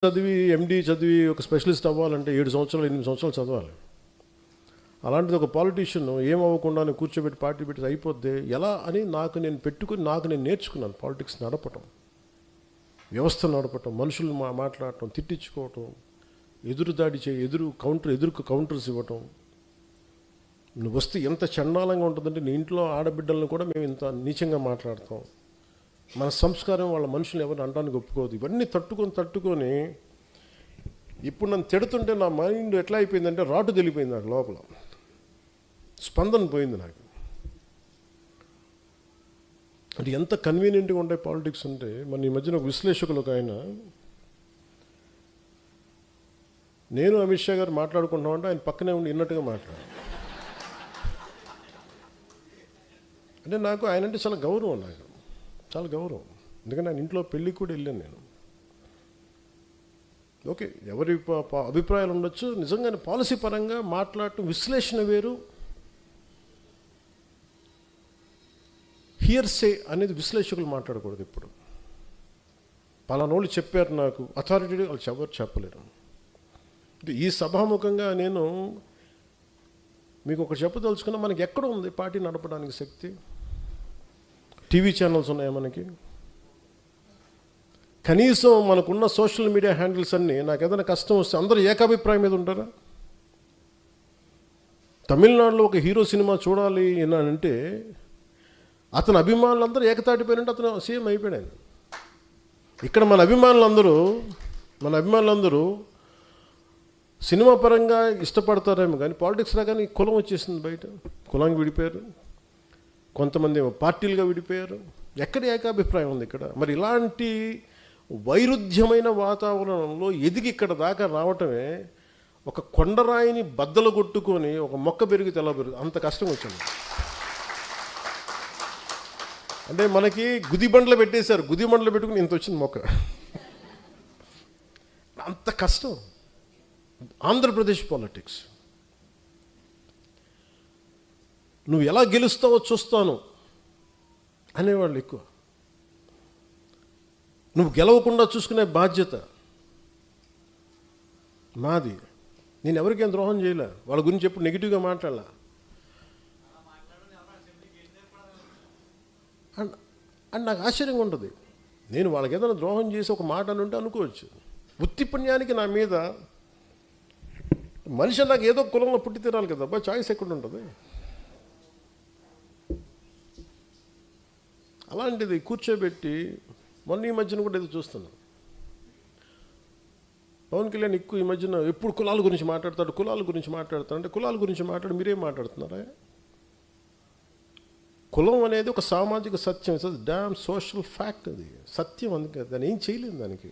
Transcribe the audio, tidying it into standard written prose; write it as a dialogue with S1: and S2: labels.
S1: చదివి ఎండి చదివి ఒక స్పెషలిస్ట్ అవ్వాలంటే 7 సంవత్సరాలు 8 సంవత్సరాలు చదవాలి. అలాంటిది ఒక పాలిటీషియన్ ఏమవ్వకుండా కూర్చోబెట్టి పార్టీ పెట్టి అయిపోద్ది ఎలా అని నేను నేర్చుకున్నాను. పాలిటిక్స్ నడపటం, వ్యవస్థ నడపటం, మనుషులు మాట్లాడటం, తిట్టించుకోవటం, ఎదురుదాడి ఎదురుకు కౌంటర్స్ ఇవ్వటం. నువ్వు వస్తే ఎంత చండాలంగా ఉంటుందంటే నీ ఇంట్లో ఆడబిడ్డలను కూడా మేము ఇంత నీచంగా మాట్లాడతాం. మన సంస్కారం వాళ్ళ మనుషులు ఎవరిని అనడానికి ఒప్పుకోదు. ఇవన్నీ తట్టుకొని ఇప్పుడు నన్ను తిడుతుంటే నా మైండ్ ఎట్లా అయిపోయిందంటే రాటు తెలిపోయింది. నాకు లోపల స్పందన పోయింది. నాకు అంటే ఎంత కన్వీనియంట్గా ఉంటాయి పాలిటిక్స్ అంటే. మన ఈ మధ్యన ఒక విశ్లేషకులు ఒక ఆయన, నేను అమిత్ షా గారు మాట్లాడుకుంటామంటే ఆయన పక్కనే ఉండి విన్నట్టుగా మాట్లాడారు. అంటే నాకు ఆయన అంటే చాలా గౌరవం, నాకు చాలా గౌరవం. ఎందుకంటే ఆయన ఇంట్లో పెళ్ళికి కూడా వెళ్ళాను నేను. ఓకే, ఎవరి అభిప్రాయాలు ఉండొచ్చు. నిజంగానే పాలసీ పరంగా మాట్లాడటం, విశ్లేషణ వేరు, హియర్సే అనేది విశ్లేషకులు మాట్లాడకూడదు. ఇప్పుడు పలానోళ్ళు చెప్పారు, నాకు అథారిటీ వాళ్ళు ఎవరు చెప్పలేరు. ఈ సభాముఖంగా నేను మీకు ఒకటి చెప్పదలుచుకున్నా, మనకి ఎక్కడ ఉంది పార్టీ నడపడానికి శక్తి? టీవీ ఛానల్స్ ఉన్నాయా మనకి? కనీసం మనకున్న సోషల్ మీడియా హ్యాండిల్స్ అన్నీ, నాకు ఏదైనా కష్టం వస్తే అందరూ ఏకాభిప్రాయం మీద ఉంటారా? తమిళనాడులో ఒక హీరో సినిమా చూడాలి అంటే అతని అభిమానులందరూ ఏకతాటిపోయినంటే అతను సీఎం అయిపోయాడు. ఇక్కడ మన అభిమానులందరూ సినిమా పరంగా ఇష్టపడతారేమో కానీ పాలిటిక్స్ రాగానే కులం వచ్చేసింది. బయట కులానికి విడిపోయారు, కొంతమంది పార్టీలుగా విడిపోయారు. ఎక్కడ ఏకాభిప్రాయం ఉంది ఇక్కడ? మరి ఇలాంటి వైరుధ్యమైన వాతావరణంలో ఎదిగి ఇక్కడ దాకా రావటమే, ఒక కొండరాయిని బద్దలు కొట్టుకొని ఒక మొక్క పెరిగి తెల్ల పెరుగు అంత కష్టం వచ్చింది. అంటే మనకి గుదిబండ్లు పెట్టేశారు, గుదిబండ్లు పెట్టుకుని ఇంత వచ్చింది మొక్క. అంత కష్టం ఆంధ్రప్రదేశ్ పాలిటిక్స్. నువ్వు ఎలా గెలుస్తావో చూస్తాను అనేవాళ్ళు ఎక్కువ. నువ్వు గెలవకుండా చూసుకునే బాధ్యత మాది. నేను ఎవరికేం ద్రోహం చేయలే, వాళ్ళ గురించి ఎప్పుడు నెగిటివ్గా మాట్లాడలా. అండ్ నాకు ఆశ్చర్యంగా ఉంటుంది. నేను వాళ్ళకి ఏదైనా ద్రోహం చేసి ఒక మాట అని ఉంటే అనుకోవచ్చు. ఉత్తిపుణ్యానికి నా మీద మనిషి నాకు ఏదో కులంలో పుట్టి తీరాలి కదా, అబ్బా చాయిస్ ఎక్కడ ఉంటుంది? అలాంటిది కూర్చోబెట్టి మొన్న ఈ మధ్యన కూడా ఏదో చూస్తున్నాను. పవన్ కళ్యాణ్ ఎక్కువ ఈ మధ్యన ఎప్పుడు కులాల గురించి మాట్లాడతాడు అంటే కులాల గురించి మీరేం మాట్లాడుతున్నారా? కులం అనేది ఒక సామాజిక సత్యం, ఇట్స్ డామ్ సోషల్ ఫ్యాక్ట్. అది సత్యం, అందుకే దాన్ని ఏం చేయలేదు దానికి.